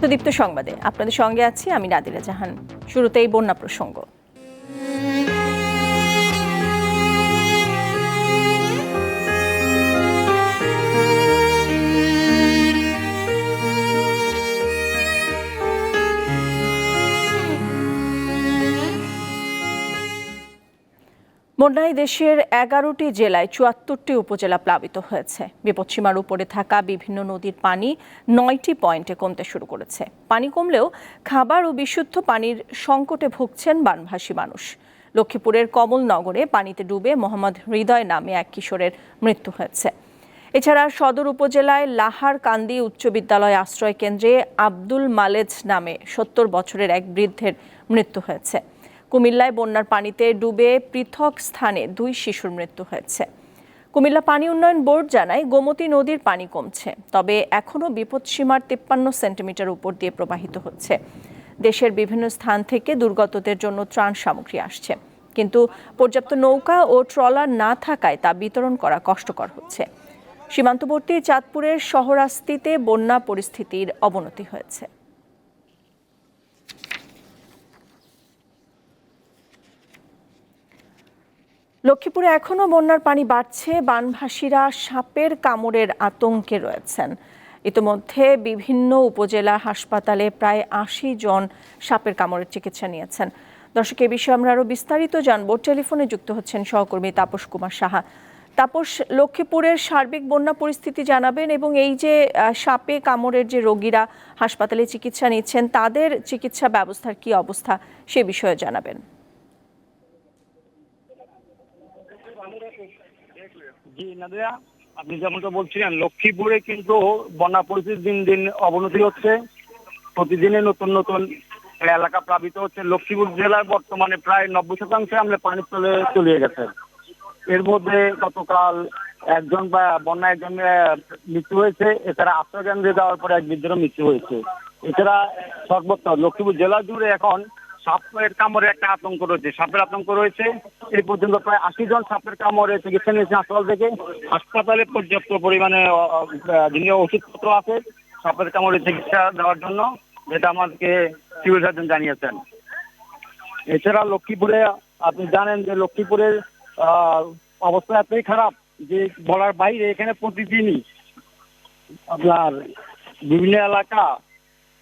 দীপ্ত সংবাদে আপনাদের সঙ্গে আছি আমি নাদিরা জাহান। শুরুতেই বন্যা প্রসঙ্গ। বন্যায় দেশের 11টি জেলায় 74টি উপজেলা প্লাবিত হয়েছে। বিপদসীমার উপরে থাকা বিভিন্ন নদীর পানি 9টি পয়েন্টে কমতে শুরু করেছে। পানি কমলেও খাবার ও বিশুদ্ধ পানির সংকটে ভুগছেন বানভাসী মানুষ। লক্ষ্মীপুরের কমলনগরে পানিতে ডুবে মোহাম্মদ হৃদয় নামে এক কিশোরের মৃত্যু হয়েছে। এছাড়া সদর উপজেলায় লাহারকান্দি উচ্চ বিদ্যালয় আশ্রয় কেন্দ্রে আব্দুল মালেজ নামে 70 বছরের এক বৃদ্ধের মৃত্যু হয়েছে। কুমিল্লায় বন্যার পানিতে ডুবে পৃথক স্থানে 2 শিশুর মৃত্যু হয়েছে। কুমিল্লা পানি উন্নয়ন বোর্ড জানায় গোমতী নদীর পানি কমছে, তবে এখনও বিপদসীমার 53 সেন্টিমিটার উপর দিয়ে প্রবাহিত হচ্ছে। দেশের বিভিন্ন স্থান থেকে দুর্গতদের জন্য ত্রাণ সামগ্রী আসছে, কিন্তু পর্যাপ্ত নৌকা ও ট্রলার না থাকায় তা বিতরণ করা কষ্টকর হচ্ছে। সীমান্তবর্তী চাঁদপুরের শহরাস্তিতে বন্যা পরিস্থিতির অবনতি হয়েছে। লক্ষ্মীপুরে এখনও বন্যার পানি বাড়ছে। বানভাসীরা সাপের কামড়ের আতঙ্কে রয়েছেন। ইতিমধ্যে বিভিন্ন উপজেলা হাসপাতালে প্রায় 80 জন সাপের কামড়ের চিকিৎসা নিয়েছেন। দর্শক, এ বিষয়ে আমরা আরও বিস্তারিত জানব। টেলিফোনে যুক্ত হচ্ছেন সহকর্মী তাপস কুমার সাহা। তাপস, লক্ষ্মীপুরের সার্বিক বন্যা পরিস্থিতি জানাবেন এবং এই যে সাপে কামড়ের যে রোগীরা হাসপাতালে চিকিৎসা নিচ্ছেন তাদের চিকিৎসা ব্যবস্থার কি অবস্থা সে বিষয়ে জানাবেন। জি নাদিয়া, আপনি যেমনটা বলছিলেন, লক্ষ্মীপুরে কিন্তু বন্যা পরিস্থিতি দিন দিন অবনতি হচ্ছে। প্রতিদিনে নতুন নতুন এলাকা প্লাবিত হচ্ছে। লক্ষ্মীপুর জেলার বর্তমানে প্রায় 90% আমরা পানির তলে চলে গেছে। এর মধ্যে গতকাল একজন মৃত্যু হয়েছে। এছাড়া আশ্রয় কেন্দ্রে যাওয়ার পরে এক বৃদ্ধেরও মৃত্যু হয়েছে। এছাড়া সর্বত্র লক্ষ্মীপুর জেলা জুড়ে এখন সাপের কামড়ে একটা আতঙ্ক রয়েছে, সাপের আতঙ্ক রয়েছে। এই পর্যন্ত প্রায় 80 জন সাপের কামড়ে চিকিৎসা নিয়েছে হাসপাতাল থেকে। হাসপাতালে পর্যাপ্ত পরিমাণে ওষুধপত্র আছে সাপের কামড়ে চিকিৎসা দেওয়ার জন্য, যেটা আমাদেরকে সিভিল সার্জন জানিয়েছেন। এছাড়া লক্ষ্মীপুরে আপনি জানেন যে লক্ষ্মীপুরের অবস্থা এতই খারাপ যে বলার বাইরে। এখানে প্রতিদিনই আপনার বিভিন্ন এলাকা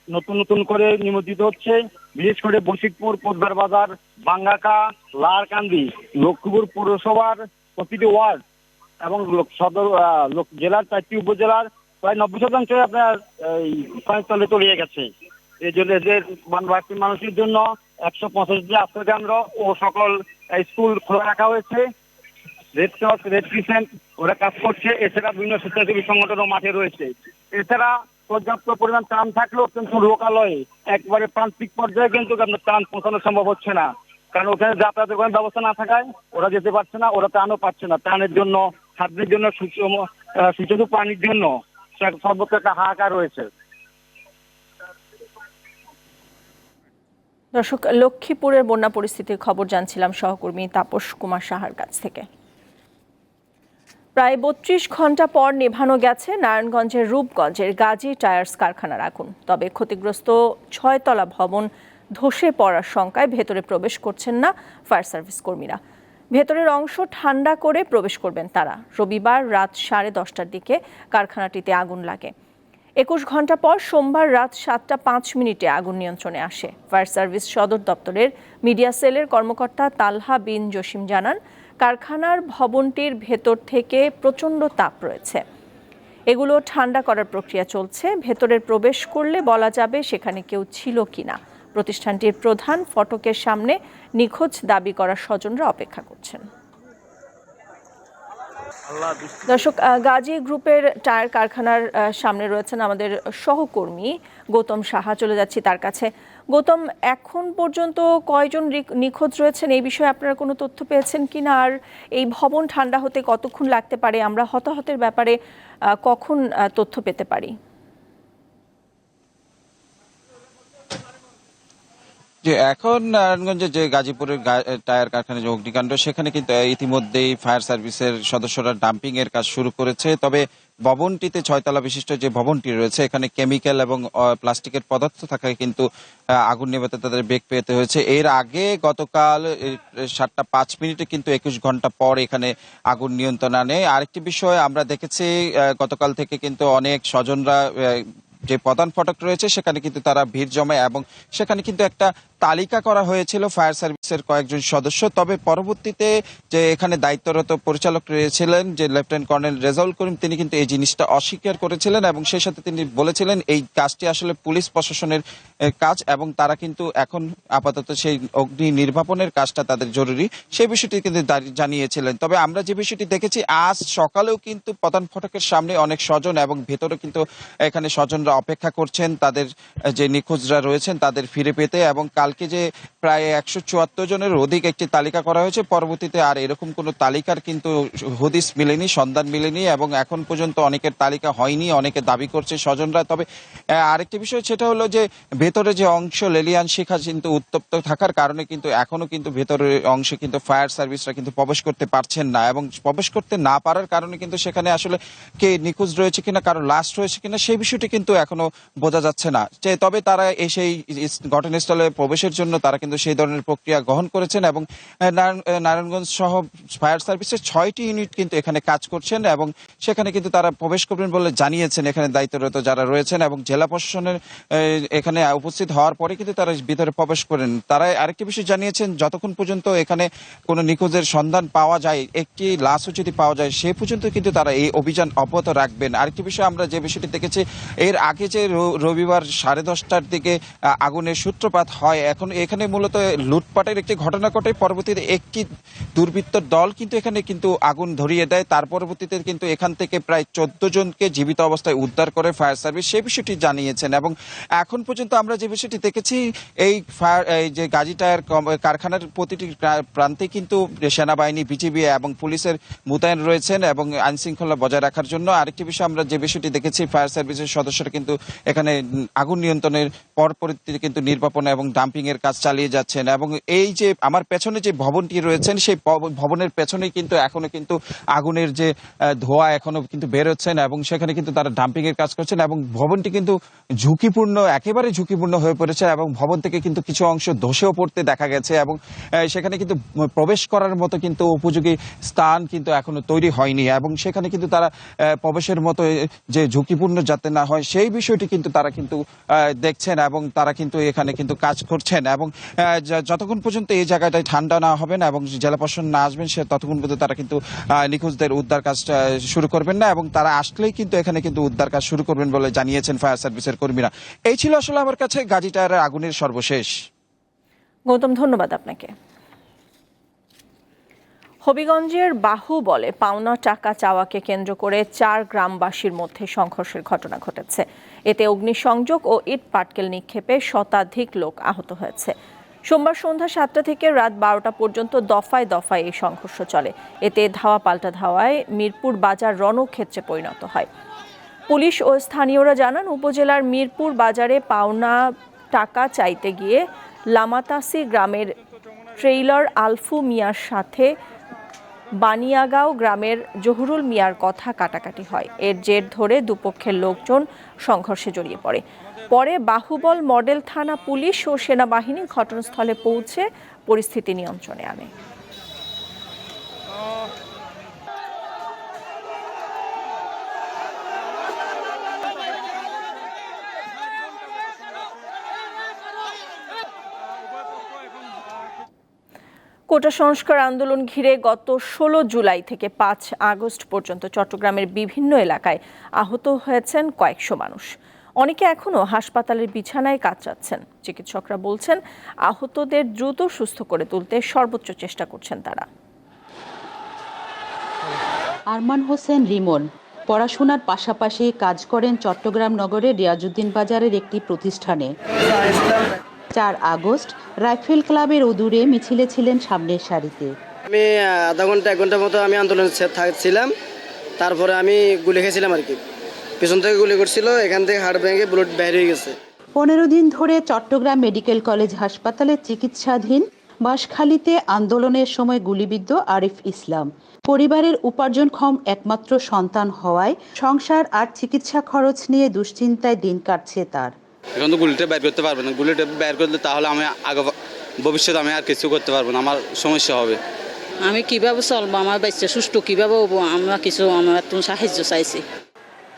নতুন নতুন করে নিমজ্জিত হচ্ছে। বিশেষ করে বশিকপুর, পোদ্দার বাজার, বাঙ্গাকা, লাহারকান্দি, লক্ষ্মীপুর পৌরসভার প্রতিটি ওয়ার্ড এবং সদর জেলার 4টি উপজেলার প্রায় 90% আপনার এই পানির তলে তলিয়ে গেছে। এই জন্য এদের বানভাসী মানুষের জন্য 185টি আশ্রয় কেন্দ্র ও সকল স্কুল খোলা রাখা হয়েছে। রেড ক্রস, রেড ক্রিসেন্ট ওরা কাজ করছে। এছাড়া বিভিন্ন স্বেচ্ছাসেবী সংগঠনও মাঠে রয়েছে। এছাড়া পর্যাপ্ত পরিমাণ ত্রাণ থাকলেও কিন্তু লোকালয়ে একবারে প্রান্তিক পর্যায়ে কিন্তু আপনার ত্রাণ পৌঁছানো সম্ভব হচ্ছে না, কারণ ওখানে যাতায়াতের কোনো ব্যবস্থা না থাকায় ওরা যেতে পারছে না, ওরা ত্রাণও পাচ্ছে না। ত্রাণের জন্য, খাদ্যের জন্য, সুষম পানির জন্য সর্বত্র একটা হাহাকার রয়েছে। দর্শক, লক্ষ্মীপুরের বন্যা পরিস্থিতির খবর জানছিলাম সহকর্মী তাপস কুমার সাহার কাছ থেকে। প্রায় 32 ঘন্টা পর নেভানো গেছে নারায়ণগঞ্জের রূপগঞ্জের গাজী টায়ার্স কারখানার আগুন। তবে ক্ষতিগ্রস্ত 6 তলা ভবন ধসে পড়ার শঙ্কায় ভেতরে প্রবেশ করছেন না ফায়ার সার্ভিস কর্মীরা। ভেতরের অংশ ঠান্ডা করে প্রবেশ করবেন তারা। রবিবার রাত 10:30টার দিকে কারখানাটিতে আগুন লাগে। 21 ঘন্টা পর সোমবার রাত 7:05 আগুন নিয়ন্ত্রণে আসে। ফায়ার সার্ভিস সদর দপ্তরের মিডিয়া সেলের কর্মকর্তা তালহা বিন জসিম জানান, কারখানার ভবনটির ভেতর থেকে প্রচণ্ড তাপ রয়েছে। এগুলো ঠান্ডা করার প্রক্রিয়া চলছে। ভেতরের প্রবেশ করলে বলা যাবে সেখানে কেউ ছিল কিনা। প্রতিষ্ঠানটির প্রধান ফটকের সামনে নিখোঁজ দাবি করা স্বজনরা অপেক্ষা করছেন। দর্শক, গাজী গ্রুপের টায়ার কারখানার সামনে রয়েছেন আমাদের সহকর্মী গৌতম সাহা। চলে যাচ্ছি তার কাছে। গৌতম, এখন পর্যন্ত কয়জন নিখোঁজ রয়েছেন এই বিষয়ে আপনারা কোনো তথ্য পেয়েছেন কিনা? আর এই ভবন ঠান্ডা হতে কতক্ষণ লাগতে পারে? আমরা হতাহতের ব্যাপারে কখন তথ্য পেতে পারি? যে এখন নারায়ণগঞ্জে যে গাজীপুরের টায়ার কারখানায় যে অগ্নিকাণ্ড, সেখানে কিন্তু ইতিমধ্যেই ফায়ার সার্ভিসের সদস্যরা ডাম্পিং এর কাজ শুরু করেছে। তবে ভবনটিতে ৬ তলা বিশিষ্ট যে ভবনটি রয়েছে, এখানে কেমিক্যাল এবং প্লাস্টিকের পদার্থ থাকায় কিন্তু আগুন নেভাতে তাদের বেগ পেতে হয়েছে। এর আগে গতকাল ৭টা ৫ মিনিটে কিন্তু ২১ ঘন্টা পর এখানে আগুন নিয়ন্ত্রণ আনে। আরেকটি বিষয় আমরা দেখেছি, গতকাল থেকে কিন্তু অনেক স্বজনরা যে প্রধান ফটক রয়েছে সেখানে কিন্তু তারা ভিড় জমায় এবং সেখানে কিন্তু একটা তালিকা করা হয়েছিল ফায়ার সার্ভিসের কয়েকজন সদস্য। তবে পরবর্তীতে যে এখানে দায়িত্বরত পরিচালক রয়েছিলেন, যে লেফটেন্যান্ট কর্নেল রেজাউল করিম, তিনি কিন্তু এই জিনিসটা অস্বীকার করেছিলেন এবং সেই সাথে তিনি বলেছিলেন এই কাজটি আসলে পুলিশ প্রশাসনের কাজ এবং তারা কিন্তু এখন আপাতত সেই অগ্নি নির্বাপনের কাজটা তাদের জরুরি, সেই বিষয়টি কিন্তু জানিয়েছিলেন। তবে আমরা যে বিষয়টি দেখেছি, আজ সকালেও কিন্তু প্রধান ফটকের সামনে অনেক স্বজন এবং ভেতরে কিন্তু এখানে স্বজনরা অপেক্ষা করছেন তাদের যে নিখোঁজরা রয়েছেন তাদের ফিরে পেতে। এবং কালকে যে প্রায় ১৭৪ জনের অধিক একটি তালিকা করা হয়েছে, পরবর্তীতে আর এরকম কোনো তালিকার কিন্তু হদিস মিলেনি, সন্ধান মিলেনি এবং এখন পর্যন্ত অনেকের তালিকা হয়নি, অনেকে দাবি করছে স্বজনরা। তবে আরেকটি বিষয় সেটা হলো যে ভেতরে যে অংশ লেলিয়ান শিখা কিন্তু উত্তপ্ত থাকার কারণে কিন্তু এখনো কিন্তু ভেতরের অংশে কিন্তু ফায়ার সার্ভিসরা কিন্তু প্রবেশ করতে পারছেন না এবং প্রবেশ করতে না পারার কারণে কিন্তু সেখানে আসলে কে নিখোঁজ রয়েছে কিনা, কারো লাশ রয়েছে কিনা, সেই বিষয়টি কিন্তু এখনো বোঝা যাচ্ছে না। তবে তারা সেই ঘটনাস্থলে প্রবেশের জন্য তারা কিন্তু সেই ধরনের প্রক্রিয়া গ্রহণ করেছেন এবং নারায়ণগঞ্জ সহ ফায়ার সার্ভিসের ৬টি ইউনিট কিন্তু এখানে কাজ করছেন এবং সেখানে কিন্তু তারা প্রবেশ করবেন বলে জানিয়েছেন এখানে দায়িত্বরত যারা রয়েছেন এবং জেলা প্রশাসনের এখানে উপস্থিত হওয়ার পরে কিন্তু তারা ভিতরে প্রবেশ করেন। তারা আরেকটি বিষয় জানিয়েছেন, যতক্ষণ পর্যন্ত এখানে কোনো নিখোঁজের সন্ধান পাওয়া যায়, একটি লাশও যদি পাওয়া যায়, সে পর্যন্ত কিন্তু তারা এই অভিযান অব্যাহত রাখবেন। আরেকটি বিষয় আমরা যে বিষয়টি দেখেছি, এর আগে যে রবিবার 10:30টার দিকে আগুনের সূত্রপাত হয়, এখন এখানে মূলত লুটপাটের একটি ঘটনা ঘটে। পরবর্তীতে একটি দুর্বৃত্তর দল কিন্তু এখানে কিন্তু আগুন ধরিয়ে দেয়। তার পরবর্তীতে কিন্তু এখান থেকে প্রায় 14 জনকে জীবিত অবস্থায় উদ্ধার করে ফায়ার সার্ভিস, সেই বিষয়টি জানিয়েছেন। এবং এখন পর্যন্ত আমরা যে বিষয়টি দেখেছি, এই যে গাজী টায়ার কারখানার প্রতিটি প্রান্তে কিন্তু সেনাবাহিনী, বিজিবি এবং পুলিশের মোতায়েন রয়েছেন এবং আইন শৃঙ্খলা বজায় রাখার জন্য। আরেকটি বিষয় আমরা যে বিষয়টি দেখেছি, ফায়ার সার্ভিসের সদস্যরা কিন্তু এখানে আগুন নিয়ন্ত্রণের পরবর্তীতে কিন্তু নির্বাপন এবং ডাম্পিং এর কাজ চালিয়ে যাচ্ছেন। এবং এই যে আমার পেছনে যে ভবনটি রয়েছেন, সেই ভবনের পেছনেই কিন্তু এখনো কিন্তু আগুনের যে ধোঁয়া এখনো কিন্তু বেরোচ্ছেন এবং সেখানে কিন্তু তারা ডাম্পিং এর কাজ করছেন এবং ভবনটি কিন্তু ঝুঁকিপূর্ণ, একেবারে ঝুঁকিপূর্ণ হয়ে পড়েছে এবং ভবন থেকে কিন্তু কিছু অংশ ধসেও পড়তে দেখা গেছে এবং সেখানে কিন্তু প্রবেশ করার মতো কিন্তু উপযোগী স্থান কিন্তু এখনো তৈরি হয়নি এবং সেখানে কিন্তু তারা প্রবেশের মতো যে ঝুঁকিপূর্ণ যাতে না হয় সেই বিষয়টি কিন্তু তারা কিন্তু দেখছেন এবং তারা কিন্তু এখানে কিন্তু কাজ করছেন। এবং যতক্ষণ পর্যন্ত এই জায়গাটায় ঠান্ডা না হবেন এবং জেলা প্রশাসন না আসবেন, সে ততক্ষণ পর্যন্ত তারা কিন্তু নিখোঁজদের উদ্ধার কাজটা শুরু করবেন না এবং তারা আসলেই কিন্তু এখানে কিন্তু উদ্ধার কাজ শুরু করবেন বলে জানিয়েছেন ফায়ার সার্ভিসের কর্মীরা। এই ছিল আসলে আমার কাছে গাজী টায়ারের আগুনের সর্বশেষ। গৌতম, ধন্যবাদ আপনাকে। হবিগঞ্জের বাহুবলে পাওনা টাকা চাওয়াকে কেন্দ্র করে 4 গ্রামবাসীর মধ্যে সংঘর্ষের ঘটনা ঘটেছে। এতে অগ্নিসংযোগ ও ইট পাটকেল নিক্ষেপে শতাধিক লোক আহত হয়েছে। সোমবার সন্ধ্যা 7টা থেকে রাত 12টা পর্যন্ত দফায় দফায় এই সংঘর্ষ চলে। এতে ধাওয়া পাল্টা ধাওয়ায় মিরপুর বাজার রণক্ষেত্রে পরিণত হয়। পুলিশ ও স্থানীয়রা জানান, উপজেলার মিরপুর বাজারে পাওনা টাকা চাইতে গিয়ে লামাতাসি গ্রামের ট্রেইলার আলফু মিয়ার সাথে বানিয়াগাঁও গ্রামের জহুরুল মিয়ার কথা কাটাকাটি হয়। এর জের ধরে দুপক্ষের লোকজন সংঘর্ষে জড়িয়ে পড়ে। পরে বাহুবল মডেল থানা পুলিশ ও সেনাবাহিনী ঘটনাস্থলে পৌঁছে পরিস্থিতি নিয়ন্ত্রণে আনে। কোটা সংস্কার আন্দোলন ঘিরে গত 16 জুলাই থেকে 5 আগস্ট পর্যন্ত চট্টগ্রামের বিভিন্ন এলাকায় আহত হয়েছেন কয়েকশো মানুষ। অনেকে এখনও হাসপাতালের বিছানায় কাতরাচ্ছেন। চিকিৎসকরা বলছেন, আহতদের দ্রুত সুস্থ করে তুলতে সর্বোচ্চ চেষ্টা করছেন তারা। আরমান হোসেন রিমন পড়াশোনার পাশাপাশি কাজ করেন চট্টগ্রাম নগরের রিয়াজউদ্দিন বাজারের একটি প্রতিষ্ঠানে। 4 আগস্ট রাইফেল ক্লাবের অদূরে মিছিলে ছিলেন সামনের সারিতে। আমি আধা ঘন্টা 1 ঘন্টার মতো আমি আন্দোলনে ছিলাম। তারপরে আমি গুলি খেয়েছিলাম আর কি, পিছন থেকে গুলি করছিল, এখান থেকে হাড় ভেঙে বুলেট বের হয়ে গেছে। 15 দিন ধরে চট্টগ্রাম মেডিকেল কলেজ হাসপাতালে চিকিৎসাধীন বাঁশখালীতে আন্দোলনের সময় গুলিবিদ্ধ আরিফ ইসলাম। পরিবারের উপার্জনক্ষম একমাত্র সন্তান হওয়ায় সংসার আর চিকিৎসা খরচ নিয়ে দুশ্চিন্তায় দিন কাটছে তার। এখন তো গুলিটা বের করতে পারবে না, গুলিটা বের করলে তাহলে আমি ভবিষ্যতে আমি আর কিছু করতে পারবো না, আমার সমস্যা হবে। আমি কিভাবে চলবো, আমার বাচ্চা সুষ্ঠু কিভাবে হবো, আমরা কিছু আমার তুমি সাহায্য চাইছি।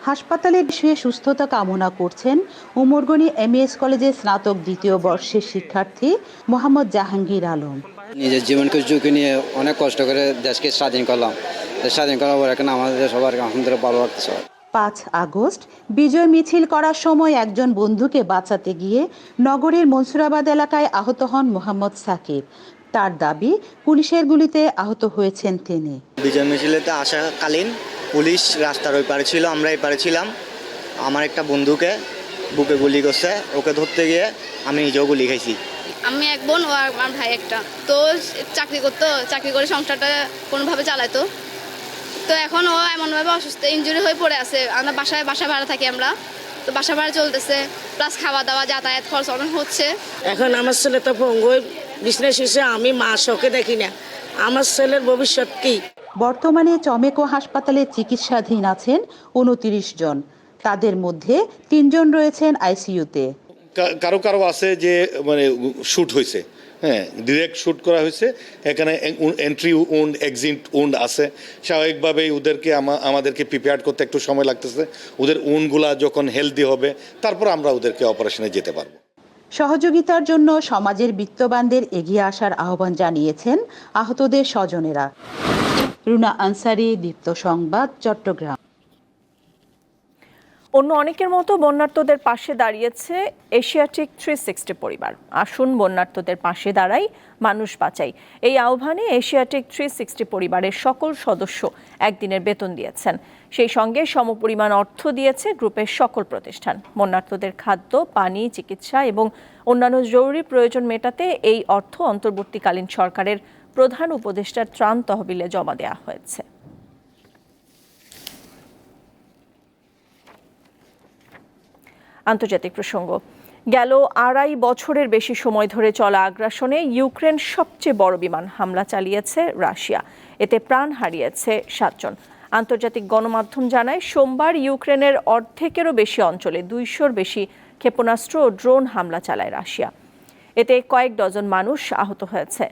হাসপাতালে শুয়ে সুস্থতা কামনা করছেন উমরগনি এমএএস কলেজের স্নাতক দ্বিতীয় বর্ষের শিক্ষার্থী মোহাম্মদ জাহাঙ্গীর আলম। নিজের জীবনকে ঝুঁকি নিয়ে অনেক কষ্ট করে দেশকে স্বাধীন করলাম। স্বাধীন করার পর এখন আমাদের সবার আলহামদুলিল্লাহ ভালো লাগতেছে। 5 আগস্ট বিজয় মিছিল করার সময় একজন বন্ধুকে বাঁচাতে গিয়ে নগরের মনসুরাবাদ এলাকায় আহত হন মোহাম্মদ সাকিব। তার দাবি পুলিশের গুলিতে আহত হয়েছেন তিনি। বিজয় মিছিলেতে আসাকালীন পুলিশ রাস্তার ওই পারে ছিল, আমরা এই পারে ছিলাম। আমার একটা বন্ধুকে বুকে গুলি করছে, ওকে ধরতে গিয়ে আমি নিজেও গুলি খাইছি। আমি এক বোন ও আমার ভাই একটা, তো চাকরি করতো, চাকরি করে সংসারটা কোনোভাবে চালাতো। তো এখন ও এমনভাবে অসুস্থ, ইনজুরি হয়ে পড়ে আছে। আমরা বাসা ভাড়া থাকি, আমরা তো বাসা ভাড়া চলতেছে, প্লাস খাওয়া দাওয়া যাতায়াত খরচ অনেক হচ্ছে। এখন আমার ছেলে তো ভঙ্গুর বিজনেস হয়েছে, আমি মা শোকে দেখি না, আমার ছেলের ভবিষ্যৎ কি। বর্তমানে চমেকো হাসপাতালে চিকিৎসাধীন আছেন 29 জন। তাদের মধ্যে 3 জন রয়েছেন আইসিইউতে। কারো কারো আছে যে মানে শুট হয়েছে, হ্যাঁ ডিরেক্ট শুট করা হয়েছে। এখানে এন্ট্রি উন্ড এক্সিট উন্ড আছে। স্বাভাবিকভাবেই ওদেরকে আমাদেরকে প্রিপেয়ার করতে একটু সময় লাগতেছে। ওদের উন্ডগুলা যখন হেলদি হবে তারপর আমরা ওদেরকে অপারেশনে যেতে পারবো। সহযোগিতার জন্য সমাজের বিত্তবানদের এগিয়ে আসার আহ্বান জানিয়েছেন আহতদের স্বজনেরা। রুনা আনসারি, দীপ্ত সংবাদ, চট্টগ্রাম। অন্য অনেকের মতো বন্যার্তদের পাশে দাঁড়িয়েছে এশিয়াটিক 360 পরিবার। আসুন বন্যার্তদের পাশে দাঁড়াই, মানুষ বাঁচাই। এই আহ্বানে এশিয়াটিক 360 পরিবারের সকল সদস্য একদিনের বেতন দিয়েছেন। সেই সঙ্গে সমপরিমাণ অর্থ দিয়েছে গ্রুপের সকল প্রতিষ্ঠান। বন্যার্তদের খাদ্য, পানি, চিকিৎসা এবং অন্যান্য জরুরি প্রয়োজন মেটাতে এই অর্থ অন্তর্বর্তীকালীন সরকারের প্রধান উপদেষ্টার ত্রাণ তহবিলে জমা দেওয়া হয়েছে। আন্তর্জাতিক প্রসঙ্গ। গেল 2.5 বছরের বেশি সময় ধরে চলা আগ্রাসনে ইউক্রেন সবচেয়ে বড় বিমান হামলা চালিয়েছে রাশিয়া। এতে প্রাণ হারিয়েছে 7 জন। আন্তর্জাতিক গণমাধ্যম জানায় সোমবার ইউক্রেনের অর্ধেকেরও বেশি অঞ্চলে 200-র বেশি ক্ষেপণাস্ত্র ও ড্রোন হামলা চালায় রাশিয়া। এতে কয়েক ডজন মানুষ আহত হয়েছে।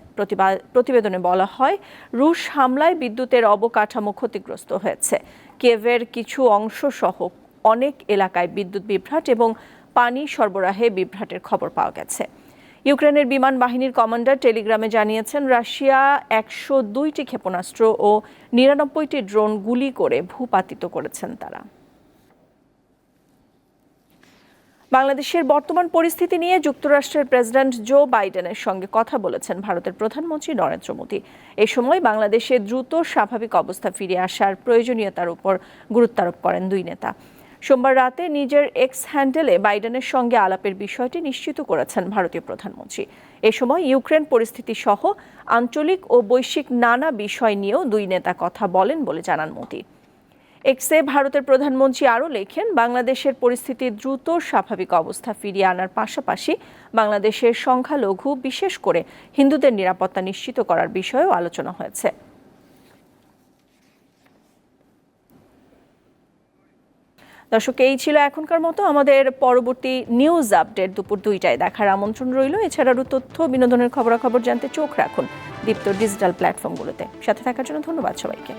প্রতিবেদনে বলা হয়, রুশ হামলায় বিদ্যুতের অবকাঠামো ক্ষতিগ্রস্ত হয়েছে। কিয়েভের কিছু অংশ সহ অনেক এলাকায় বিদ্যুৎ বিভ্রাট এবং পানি সরবরাহে বিভ্রাটের খবর পাওয়া গেছে। ইউক্রেনের বিমান বাহিনীর কমান্ডার টেলিগ্রামে জানিয়েছেন, রাশিয়া 102টি ক্ষেপণাস্ত্র ও 99টি ড্রোন গুলি করে ভূপাতিত করেছেন তারা। বাংলাদেশের বর্তমান পরিস্থিতি নিয়ে যুক্তরাষ্ট্রের প্রেসিডেন্ট জো বাইডেনের সঙ্গে কথা বলেছেন ভারতের প্রধানমন্ত্রী নরেন্দ্র মোদী। এ সময় বাংলাদেশে দ্রুত স্বাভাবিক অবস্থা ফিরে আসার প্রয়োজনীয়তার উপর গুরুত্ব আরোপ করেন দুই নেতা। সোমবার রাতে নিজের এক্স হ্যান্ডেলে বাইডেনের সঙ্গে আলাপের বিষয়টি নিশ্চিত করেছেন ভারতীয় প্রধানমন্ত্রী। এ সময় ইউক্রেন পরিস্থিতি সহ আঞ্চলিক ও বৈশ্বিক নানা বিষয় নিয়েও দুই নেতা কথা বলেন বলে জানান মোদী। এক্সে ভারতের প্রধানমন্ত্রী আরও লেখেন, বাংলাদেশের পরিস্থিতি দ্রুত স্বাভাবিক অবস্থা ফিরিয়ে আনার পাশাপাশি বাংলাদেশের সংখ্যালঘু, বিশেষ করে হিন্দুদের নিরাপত্তা নিশ্চিত করার বিষয়েও আলোচনা হয়েছে। দর্শক, এই ছিল এখনকার মতো। আমাদের পরবর্তী নিউজ আপডেট দুপুর 2টায় দেখার আমন্ত্রণ রইল। এছাড়াও তথ্য বিনোদনের খবরাখবর জানতে চোখ রাখুন দীপ্ত ডিজিটাল প্ল্যাটফর্মগুলোতে। সাথে থাকার জন্য ধন্যবাদ সবাইকে।